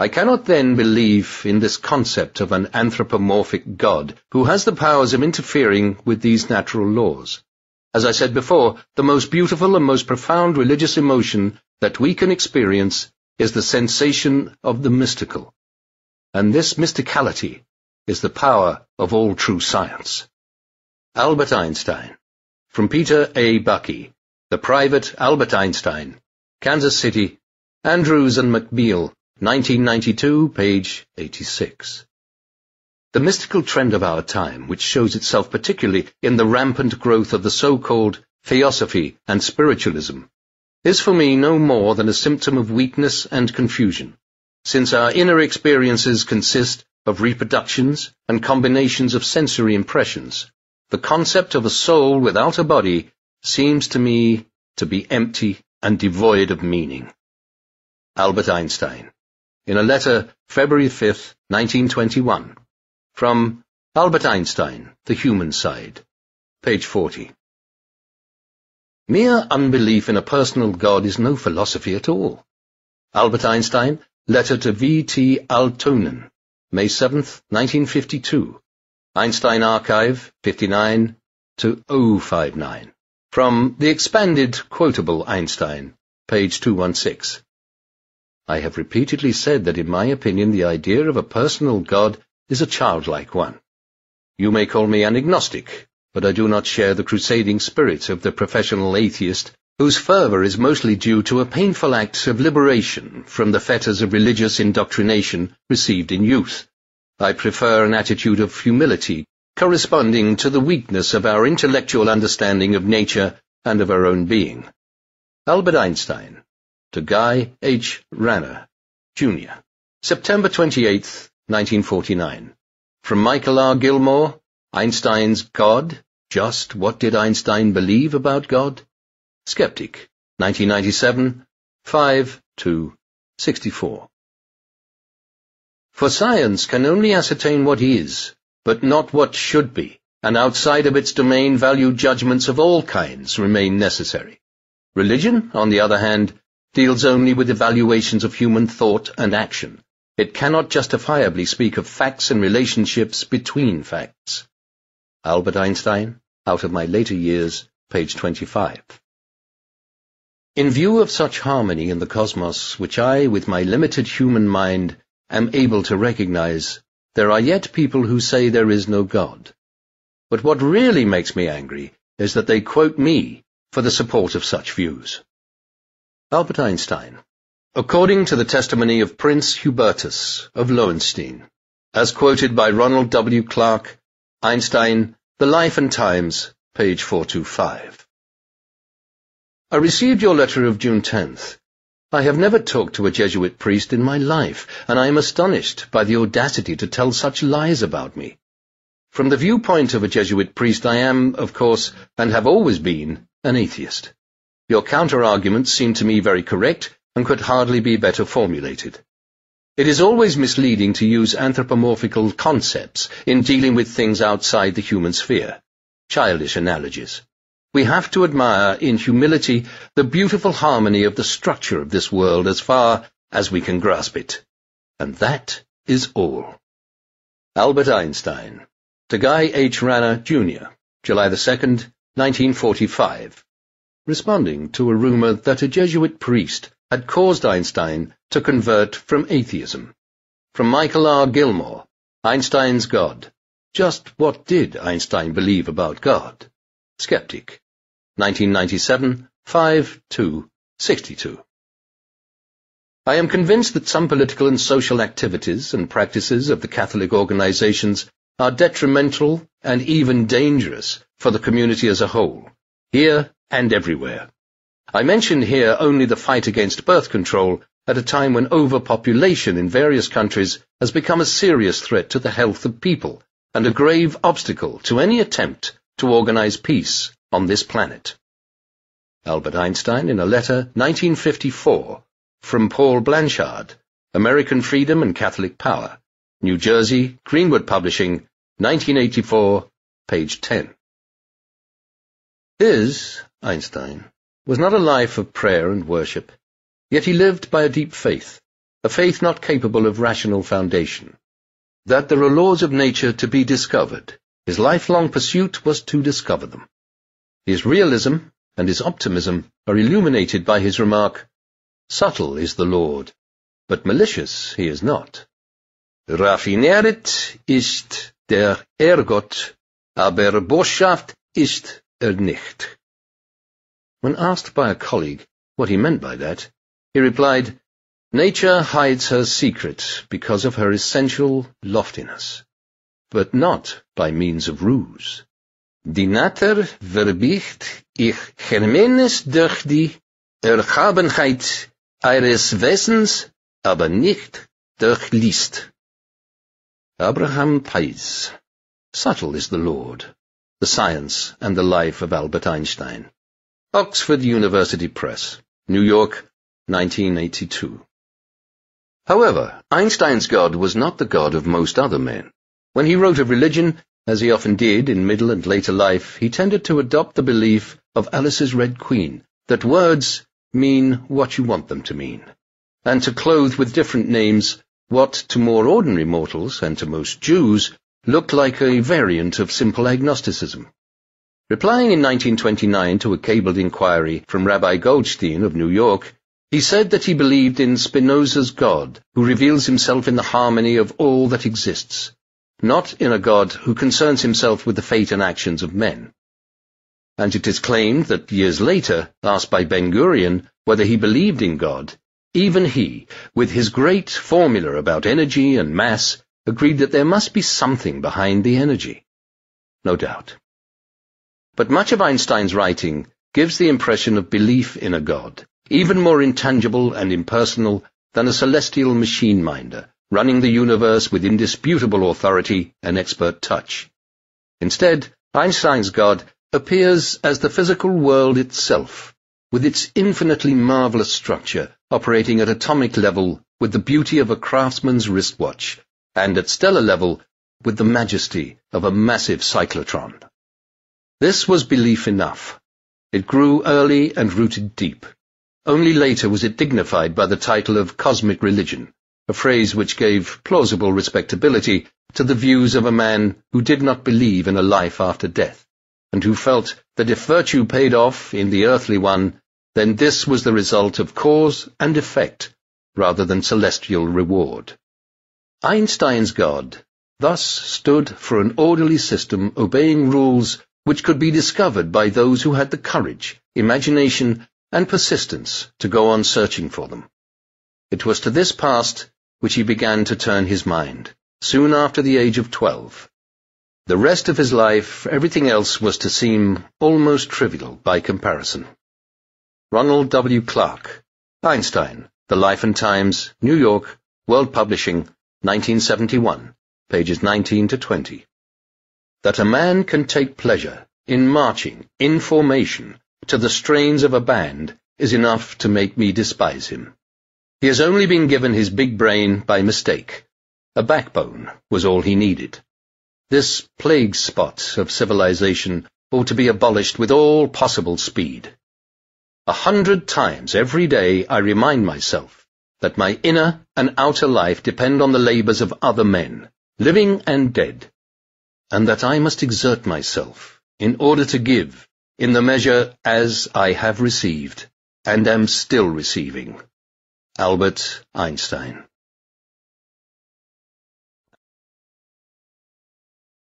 I cannot then believe in this concept of an anthropomorphic God who has the powers of interfering with these natural laws. As I said before, the most beautiful and most profound religious emotion that we can experience is the sensation of the mystical. And this mysticality is the power of all true science. Albert Einstein. From Peter A. Bucky, The Private Albert Einstein, Kansas City, Andrews and McBeal, 1992, page 86. The mystical trend of our time, which shows itself particularly in the rampant growth of the so-called theosophy and spiritualism, is for me no more than a symptom of weakness and confusion, since our inner experiences consist of reproductions and combinations of sensory impressions. The concept of a soul without a body seems to me to be empty and devoid of meaning. Albert Einstein. In a letter, February 5, 1921. From Albert Einstein, The Human Side. Page 40. Mere unbelief in a personal God is no philosophy at all. Albert Einstein, letter to V.T. Aaltonen, May 7, 1952. Einstein Archive, 59-059. From The Expanded Quotable Einstein, page 216. I have repeatedly said that in my opinion the idea of a personal God is a childlike one. You may call me an agnostic, but I do not share the crusading spirit of the professional atheist, whose fervour is mostly due to a painful act of liberation from the fetters of religious indoctrination received in youth. I prefer an attitude of humility, corresponding to the weakness of our intellectual understanding of nature and of our own being. Albert Einstein, to Guy H. Ranner, Jr., September 28, 1949. From Michael R. Gilmore, Einstein's God, Just What Did Einstein Believe About God? Skeptic, 1997, 5-64. For science can only ascertain what is, but not what should be, and outside of its domain value judgments of all kinds remain necessary. Religion, on the other hand, deals only with evaluations of human thought and action. It cannot justifiably speak of facts and relationships between facts. Albert Einstein, Out of My Later Years, page 25. In view of such harmony in the cosmos, which I, with my limited human mind, am able to recognize, there are yet people who say there is no God. But what really makes me angry is that they quote me for the support of such views. Albert Einstein. According to the testimony of Prince Hubertus of Lowenstein, as quoted by Ronald W. Clark, Einstein, The Life and Times, page 425. I received your letter of June 10th. I have never talked to a Jesuit priest in my life, and I am astonished by the audacity to tell such lies about me. From the viewpoint of a Jesuit priest, I am, of course, and have always been, an atheist. Your counter-arguments seem to me very correct and could hardly be better formulated. It is always misleading to use anthropomorphical concepts in dealing with things outside the human sphere. Childish analogies. We have to admire in humility the beautiful harmony of the structure of this world as far as we can grasp it. And that is all. Albert Einstein. To Guy H. Ranner, Jr., July 2nd, 1945. Responding to a rumor that a Jesuit priest had caused Einstein to convert from atheism. From Michael R. Gilmore, Einstein's God. Just what did Einstein believe about God? Skeptic. 1997, 5-62. I am convinced that some political and social activities and practices of the Catholic organizations are detrimental and even dangerous for the community as a whole, here and everywhere. I mention here only the fight against birth control at a time when overpopulation in various countries has become a serious threat to the health of people and a grave obstacle to any attempt to organize peace on this planet. Albert Einstein, in a letter, 1954, from Paul Blanchard, American Freedom and Catholic Power, New Jersey, Greenwood Publishing, 1984, page 10. His, Einstein, was not a life of prayer and worship, yet he lived by a deep faith. a faith not capable of rational foundation. That there are laws of nature to be discovered, his lifelong pursuit was to discover them. His realism and his optimism are illuminated by his remark, "Subtle is the Lord, but malicious he is not. Raffineret ist der Gott, aber boshaft ist nicht." When asked by a colleague what he meant by that, he replied, "Nature hides her secret because of her essential loftiness, but not by means of ruse. Die Natur verbiegt ich Germenes durch die Erhabenheit eines Wesens, aber nicht durch List." Abraham Pais. Subtle is the Lord, the Science and the Life of Albert Einstein. Oxford University Press, New York, 1982. However, Einstein's God was not the God of most other men. When he wrote of religion, as he often did in middle and later life, he tended to adopt the belief of Alice's Red Queen, that words mean what you want them to mean, and to clothe with different names what to more ordinary mortals and to most Jews looked like a variant of simple agnosticism. Replying in 1929 to a cabled inquiry from Rabbi Goldstein of New York, he said that he believed in Spinoza's God, who reveals himself in the harmony of all that exists, not in a God who concerns himself with the fate and actions of men. And it is claimed that years later, asked by Ben-Gurion whether he believed in God, even he, with his great formula about energy and mass, agreed that there must be something behind the energy. No doubt. But much of Einstein's writing gives the impression of belief in a God, even more intangible and impersonal than a celestial machine-minder, running the universe with indisputable authority and expert touch. Instead, Einstein's God appears as the physical world itself, with its infinitely marvelous structure operating at atomic level with the beauty of a craftsman's wristwatch, and at stellar level with the majesty of a massive cyclotron. This was belief enough. It grew early and rooted deep. Only later was it dignified by the title of cosmic religion, a phrase which gave plausible respectability to the views of a man who did not believe in a life after death, and who felt that if virtue paid off in the earthly one, then this was the result of cause and effect, rather than celestial reward. Einstein's God thus stood for an orderly system obeying rules which could be discovered by those who had the courage, imagination, and persistence to go on searching for them. It was to this past which he began to turn his mind, soon after the age of 12. The rest of his life, everything else was to seem almost trivial by comparison. Ronald W. Clark, Einstein, The Life and Times, New York, World Publishing, 1971, pages 19 to 20. That a man can take pleasure in marching, in formation, to the strains of a band is enough to make me despise him. He has only been given his big brain by mistake. A backbone was all he needed. This plague spot of civilization ought to be abolished with all possible speed. 100 times every day I remind myself that my inner and outer life depend on the labors of other men, living and dead, and that I must exert myself in order to give in the measure as I have received and am still receiving. Albert Einstein.